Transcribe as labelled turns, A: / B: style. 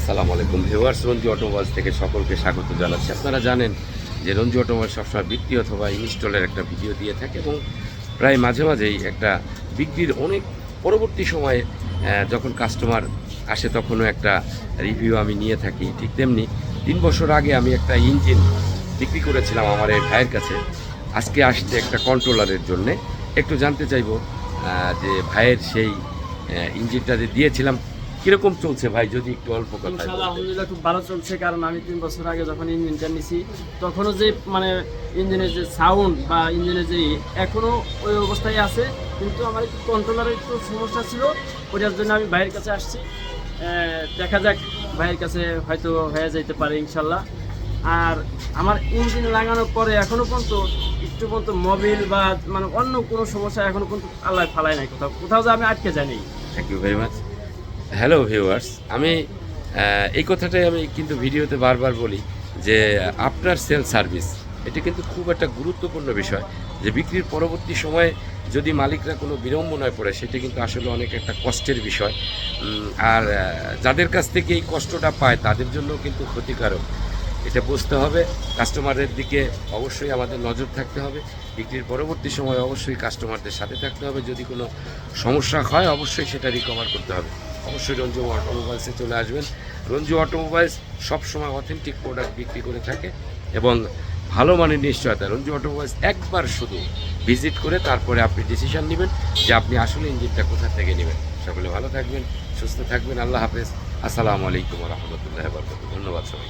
A: আসসালামু আলাইকুম viewers, Ranju automobiles থেকে সকলকে স্বাগত জানাচ্ছি। আপনারা জানেন যে রঞ্জু অটোমোবাইলস সবসময় বিক্রি অথবা ইনস্টলের একটা ভিডিও দিয়ে থাকে এবং প্রায় মাঝে মাঝেই একটা বিক্রির অনেক পরবর্তী সময়ে যখন কাস্টমার আসে তখনও একটা রিভিউ আমি নিয়ে থাকি। ঠিক তেমনি 3 বছর আগে আমি একটা ইঞ্জিন বিক্রি করেছিলাম আমার এই ভাইয়ের কাছে। আজকে আসছে একটা কন্ট্রোলারের জন্যে। একটু জানতে চাইবো যে ভাইয়ের সেই ইঞ্জিনটা যে দিয়েছিলাম কিরকম চলছে ভাই, যদি একটু অল্প কথা।
B: ইনশাআল্লাহ আলহামদুলিল্লাহ খুব ভালো চলছে, কারণ আমি 3 বছর আগে যখন ইঞ্জিনটা নিছি তখনও যে ইঞ্জিনের যে সাউন্ড বা ইঞ্জিনের যে এখনও ওই অবস্থায় আছে, কিন্তু আমার একটু কন্ট্রোলারের একটু সমস্যা ছিল, ওটার জন্য আমি ভাইয়ের কাছে আসছি। দেখা যাক, ভাইয়ের কাছে হয়তো হয়ে যেতে পারে ইনশাল্লাহ। আর আমার ইঞ্জিন লাগানোর পরে এখনও পর্যন্ত একটু পর্যন্ত মোবিল বা অন্য কোনো সমস্যা এখনও পর্যন্ত আল্লাহ ফালায় নাই, কোথাও যে আমি আটকে যাইনি।
A: Thank you very much. Hello viewers, আমি এই কথাটাই আমি কিন্তু ভিডিওতে বারবার বলি যে আফটার সেল সার্ভিস এটা কিন্তু খুব একটা গুরুত্বপূর্ণ বিষয়। যে বিক্রির পরবর্তী সময়ে যদি মালিকরা কোনো বিড়ম্বনায় পড়ে সেটা কিন্তু আসলে অনেক একটা কষ্টের বিষয়। আর যাদের কাছ থেকে এই কষ্টটা পায় তাদের জন্য কিন্তু ক্ষতিকারক। এটা বুঝতে হবে। কাস্টমারের দিকে অবশ্যই আমাদের নজর থাকতে হবে। বিক্রির পরবর্তী সময় অবশ্যই কাস্টমারদের সাথে থাকতে হবে। যদি কোনো সমস্যা হয় অবশ্যই সেটা রিকভার করতে হবে। অবশ্যই রঞ্জু অটোমোবাইলসে চলে আসবেন। রঞ্জু অটোমোবাইলস সবসময় অথেন্টিক প্রোডাক্ট বিক্রি করে থাকে এবং ভালো মানের নিশ্চয়তা। রঞ্জু অটোমোবাইলস একবার শুধু ভিজিট করে তারপরে আপনি ডিসিশন নেবেন যে আপনি আসলে ইঞ্জিনটা কোথা থেকে নেবেন। সকলে ভালো থাকবেন, সুস্থ থাকবেন। আল্লাহ হাফেজ। আসসালামু আলাইকুম ওয়া রাহমাতুল্লাহি ওয়া বারাকাতুহু। ধন্যবাদ সবাই।